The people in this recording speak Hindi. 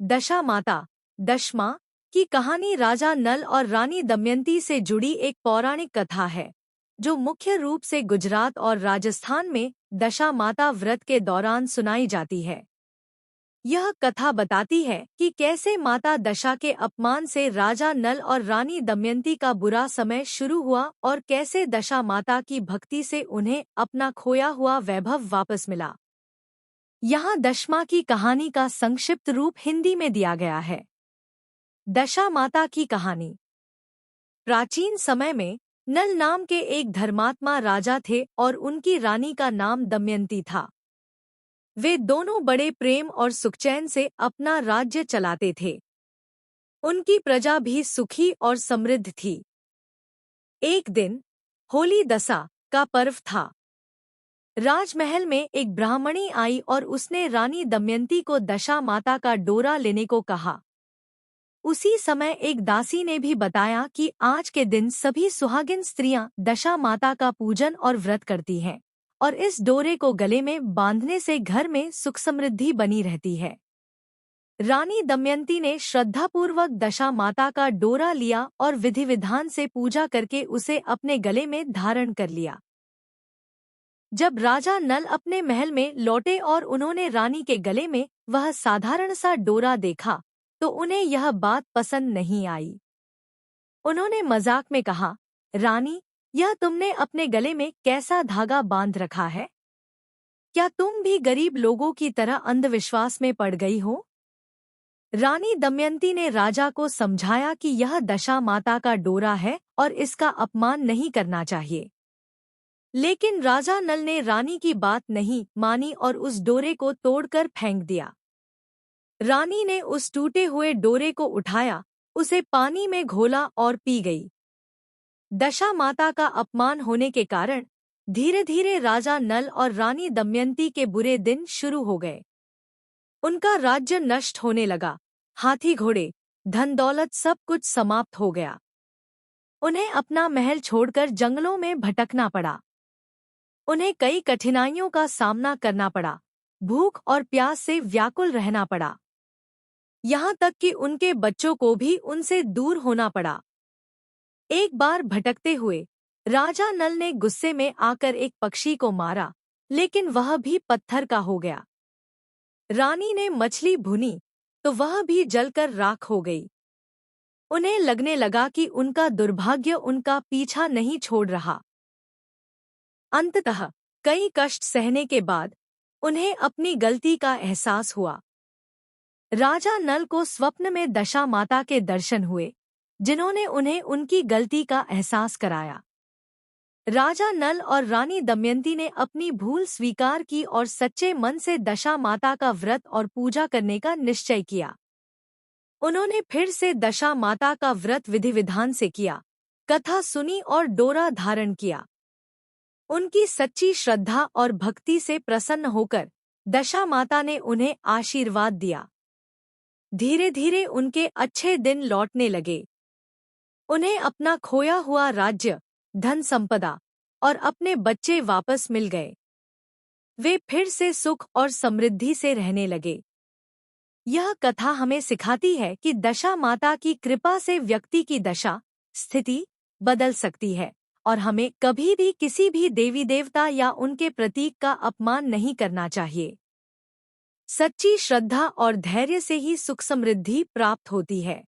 दशा माता दशमा की कहानी राजा नल और रानी दमयंती से जुड़ी एक पौराणिक कथा है, जो मुख्य रूप से गुजरात और राजस्थान में दशा माता व्रत के दौरान सुनाई जाती है। यह कथा बताती है कि कैसे माता दशा के अपमान से राजा नल और रानी दमयंती का बुरा समय शुरू हुआ और कैसे दशा माता की भक्ति से उन्हें अपना खोया हुआ वैभव वापस मिला। यहाँ दशमा की कहानी का संक्षिप्त रूप हिंदी में दिया गया है। दशा माता की कहानी। प्राचीन समय में नल नाम के एक धर्मात्मा राजा थे और उनकी रानी का नाम दमयंती था। वे दोनों बड़े प्रेम और सुखचैन से अपना राज्य चलाते थे। उनकी प्रजा भी सुखी और समृद्ध थी। एक दिन होली दशा का पर्व था। राजमहल में एक ब्राह्मणी आई और उसने रानी दमयंती को दशा माता का डोरा लेने को कहा। उसी समय एक दासी ने भी बताया कि आज के दिन सभी सुहागिन स्त्रियां दशा माता का पूजन और व्रत करती हैं, और इस डोरे को गले में बांधने से घर में सुख समृद्धि बनी रहती है। रानी दमयंती ने श्रद्धापूर्वक दशा माता का डोरा लिया और विधि विधान से पूजा करके उसे अपने गले में धारण कर लिया। जब राजा नल अपने महल में लौटे और उन्होंने रानी के गले में वह साधारण सा डोरा देखा, तो उन्हें यह बात पसंद नहीं आई। उन्होंने मजाक में कहा, रानी, यह तुमने अपने गले में कैसा धागा बांध रखा है? क्या तुम भी गरीब लोगों की तरह अंधविश्वास में पड़ गई हो? रानी दमयंती ने राजा को समझाया कि यह दशा माता का डोरा है और इसका अपमान नहीं करना चाहिए। लेकिन राजा नल ने रानी की बात नहीं मानी और उस डोरे को तोड़कर फेंक दिया। रानी ने उस टूटे हुए डोरे को उठाया, उसे पानी में घोला और पी गई। दशा माता का अपमान होने के कारण धीरे धीरे राजा नल और रानी दमयंती के बुरे दिन शुरू हो गए। उनका राज्य नष्ट होने लगा, हाथी घोड़े, धन दौलत सब कुछ समाप्त हो गया। उन्हें अपना महल छोड़कर जंगलों में भटकना पड़ा। उन्हें कई कठिनाइयों का सामना करना पड़ा, भूख और प्यास से व्याकुल रहना पड़ा। यहाँ तक कि उनके बच्चों को भी उनसे दूर होना पड़ा। एक बार भटकते हुए राजा नल ने गुस्से में आकर एक पक्षी को मारा, लेकिन वह भी पत्थर का हो गया। रानी ने मछली भुनी तो वह भी जलकर राख हो गई। उन्हें लगने लगा कि उनका दुर्भाग्य उनका पीछा नहीं छोड़ रहा। अंततः कई कष्ट सहने के बाद उन्हें अपनी गलती का एहसास हुआ। राजा नल को स्वप्न में दशा माता के दर्शन हुए, जिन्होंने उन्हें उनकी गलती का एहसास कराया। राजा नल और रानी दमयंती ने अपनी भूल स्वीकार की और सच्चे मन से दशा माता का व्रत और पूजा करने का निश्चय किया। उन्होंने फिर से दशा माता का व्रत विधि विधान से किया, कथा सुनी और डोरा धारण किया। उनकी सच्ची श्रद्धा और भक्ति से प्रसन्न होकर दशा माता ने उन्हें आशीर्वाद दिया। धीरे धीरे उनके अच्छे दिन लौटने लगे। उन्हें अपना खोया हुआ राज्य, धन संपदा और अपने बच्चे वापस मिल गए। वे फिर से सुख और समृद्धि से रहने लगे। यह कथा हमें सिखाती है कि दशा माता की कृपा से व्यक्ति की दशा, स्थिति बदल सकती है, और हमें कभी भी किसी भी देवी देवता या उनके प्रतीक का अपमान नहीं करना चाहिए। सच्ची श्रद्धा और धैर्य से ही सुख समृद्धि प्राप्त होती है।